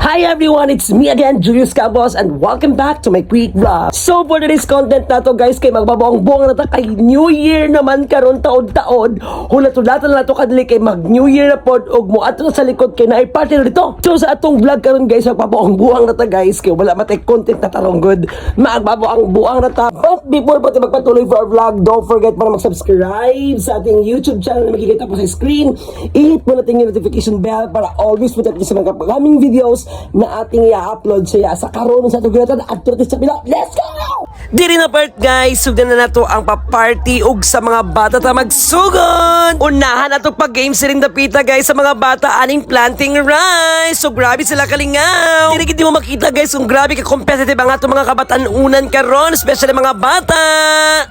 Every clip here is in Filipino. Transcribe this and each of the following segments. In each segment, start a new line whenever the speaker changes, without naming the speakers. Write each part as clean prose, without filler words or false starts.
Hi everyone, it's me again, Julius Cabos, and welcome back to my quick vlog. So for today's content na to guys, kay magbabaong-buong na ta kay New Year naman karon taon-taon. Hulat-hulatan na to kadali kay mag New Year na pod og mo ato sa likod kay naay party dito. So sa atong vlog karon guys, magbabaong-buong na ta guys, kay wala matay content na tarong good. Magbabaong-buong na ta. But before pati magpatuloy for our vlog, don't forget para mag-subscribe sa ating YouTube channel na makikita po sa screen. I-hit mo natin yung notification bell para always mo tayo sa mga upcoming videos na ating i-upload siya sa karon sa tugutan at sa pila. Let's go! Diri na part guys, sugdan na nato ang pa-party ug sa mga bata ta magsugon. Unahan ato pag game siring dapita guys sa mga bata aning planting rice. So grabe sila kalingaw. Diri gid mo makita guys kung grabe ka competitive ang ato mga kabatan-unan karon, especially mga bata.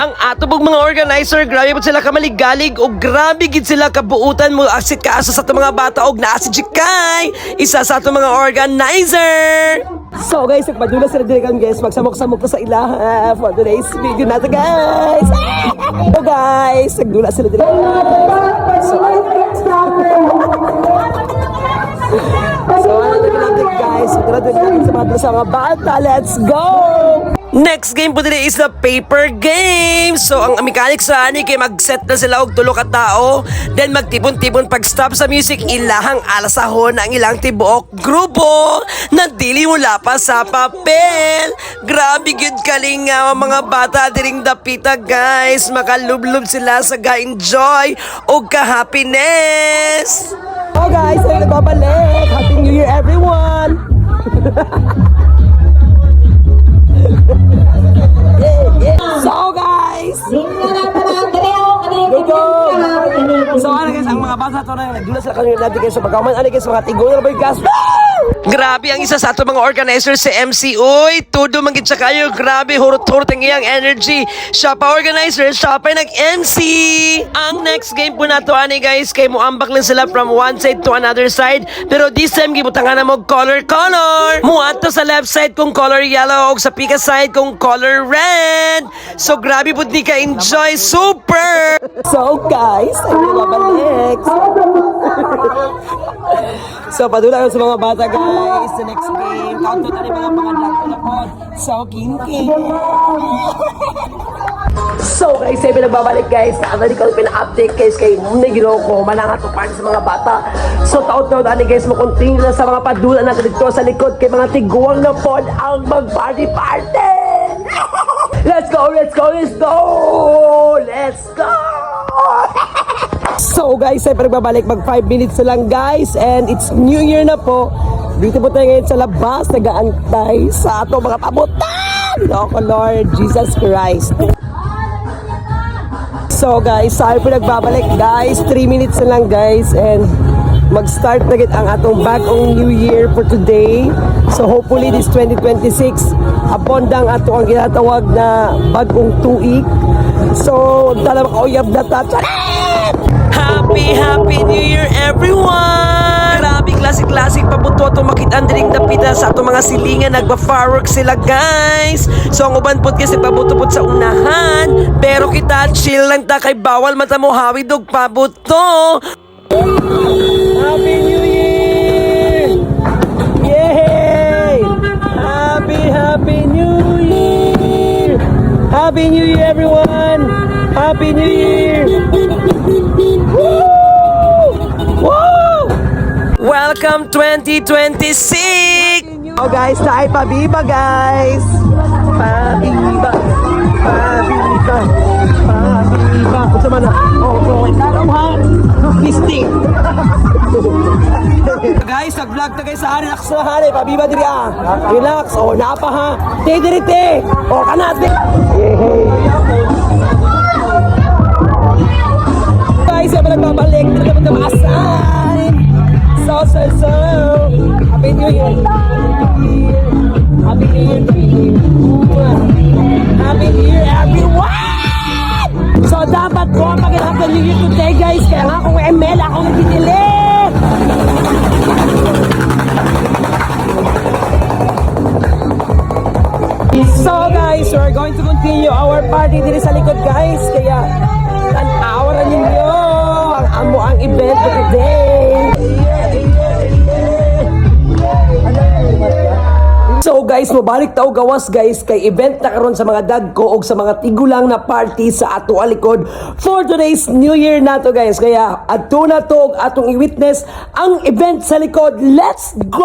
Ang ato bug mga organizer, grabe pud sila kamaligalig ug grabe gid sila kabuutan mo asit kaasa sa ato mga bata og naa si Jikay, isa sa ato mga organizer. So guys, nagpadula sila diri kan guys, magsamok-samok pa sa ilaha for today's video natin guys. So guys, nagdula sila diri. So ano natin guys, sa mga bata, let's go! Next game po din is the paper game. So ang mechanics sa ani kay mag-set na sila og tulo ka tao, then magtipon-tipon pag stop sa music ilahang alasahon ang ilang tibuok grupo na dili mula pa sa papel. Grabe gyud kalingaw ang mga bata diring dapita guys, makalublob sila sa ga-enjoy og ka-happiness. Oh guys, ay nagbabalik. Happy New Year everyone. So guys, so ano guys, ang mga bata to na nagdula sila kanina natin guys sa pagkaman. Ano guys, mga tigong na ba yung gas? Grabe ang isa sa ato mga organizers si MC. Uy, tudo manggit siya kayo. Grabe, hurot-hurot ang iyang energy. Siya pa organizer, siya pa nag-MC. Ang next game po na to, ani guys, kay muambak lang sila from one side to another side. Pero this time, gibutangan na mo color. Muat to sa left side kung color yellow o sa pika side kung color red. So grabe po di ka-enjoy. Super! So guys, ay babalik. So padula sa mga bata guys, the next game, countdown na rin mga pangadak ko na po. So kinky. So guys, ay pinagbabalik guys, naanali ko pina-update guys kay Negro ko, manangat to party sa mga bata. So taot-taot ani guys, makontinue na sa mga padula natin dito sa likod kay mga tiguang na pod ang mag-party. Let's go! So guys, ay pinagbabalik, mag 5 minutes na lang guys, and it's New Year na po. Dito po tayo ngayon sa labas, nag-aantay sa ato mga pabutan. Loko Lord Jesus Christ. So guys, tayo po nagbabalik guys, 3 minutes na lang guys, and mag-start na git ang atong bagong New Year for today. So hopefully this 2026, upon dang ato ang ginatawag na bagong tuig. So dala makauyab na ta. Happy New Year everyone! Grabe classic pabuto to makitaan diring dapita sa ato mga silingan, nagba-fireworks sila guys. So ang uban pod kasi pabuto pod sa unahan, pero kita chill lang ta kay bawal mata mo hawid og pabuto. Happy New Year! Yay! Happy New Year! Happy New Year everyone! Happy New Year! Woo! Woo! Welcome 2026! Oh guys, tayo pabiba guys! Pabiba! Kung sa na? Oh, karamuhan! Listing! Guys, nag-vlog na guys sa hari. Relax na hari, pabiba diri ah! Relax! Oh, napa ha! Te diri te! Oh, kanat! Guys, ay nagbabalik dito naman maasan. So Happy New Year. Happy New Year. Happy New Year everyone. So dapat ko ang Happy New Year today guys, kaya nga kung ML ako nagtitili. So guys, we're going to continue our party dito sa likod guys, kaya tanawaran ninyo ang amo ang event for today. guys, mabalik tao gawas guys kay event na karon sa mga dagko o sa mga tigulang na party sa ato alikod for today's New Year nato guys. Kaya adto na to atong i-witness ang event sa likod. Let's go!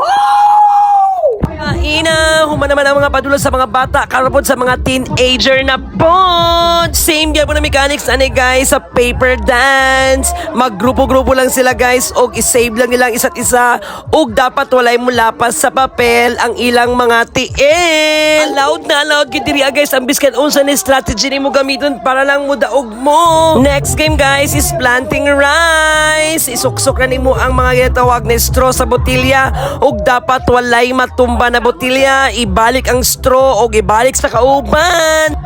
Ina, human naman ang mga padulo sa mga bata, karapod sa mga teenager na pod. Same gyud po na mechanics ani guys sa paper dance. Maggrupo-grupo lang sila guys og i-save lang nilang isa't isa og dapat walay mulapas sa papel ang ilang mga tiil. Allowed gid diri guys ang biskan unsa ni strategy nimo gamiton para lang mo daog mo. Next game guys is planting rice. Isuksok na nimo ang mga ginatawag na straw sa botilya og dapat walay matumba na botilya, ibalik ang straw o ibalik sa kauban.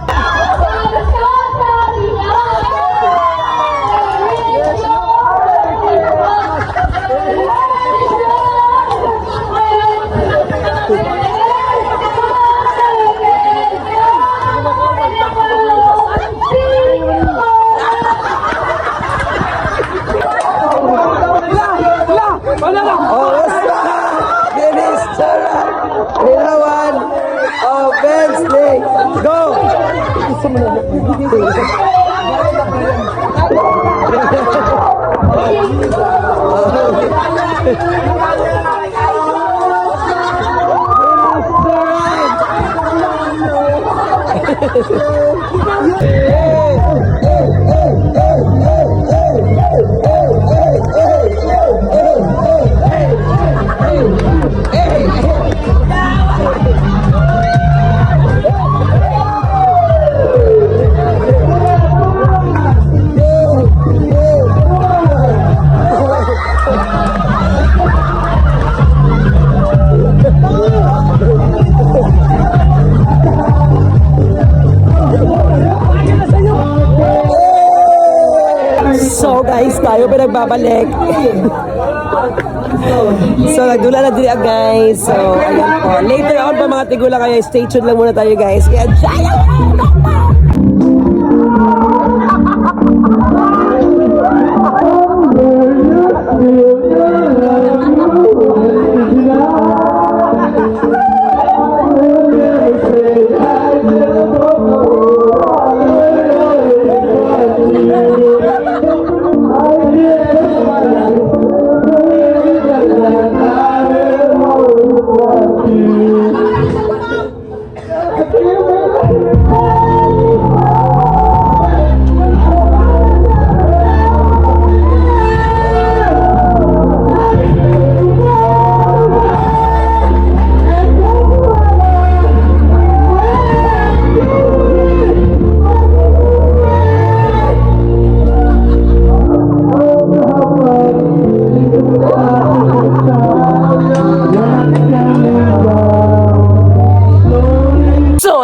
So guys, tayo pa nagbabalik. So nagdula na diri guys. So ayan po. Later on pa mga tigulang kayo, stay tuned lang muna tayo guys. Kaya dyan lang!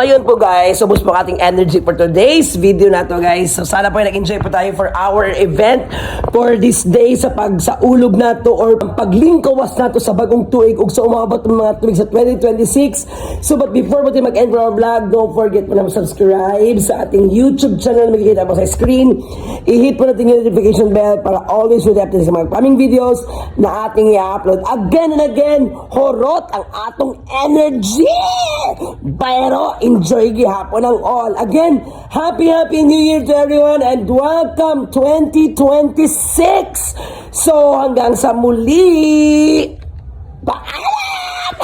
Ayun po guys, ubos po ating energy for today's video na to guys. So sana po nag-enjoy po tayo for our event for this day sa pagsaulog na to or paglingkawas na to sa bagong tuig ug sa umabot ng mga tuig sa 2026. So but before po tayo mag-end for our vlog, don't forget po na subscribe sa ating YouTube channel na makikita po sa screen. I-hit po natin yung notification bell para always with updates sa mga coming videos na ating i-upload. Again and again, horot ang atong energy! Pero enjoy gihapon ang all. Again, happy New Year to everyone and welcome 2026! So hanggang sa muli, paalam!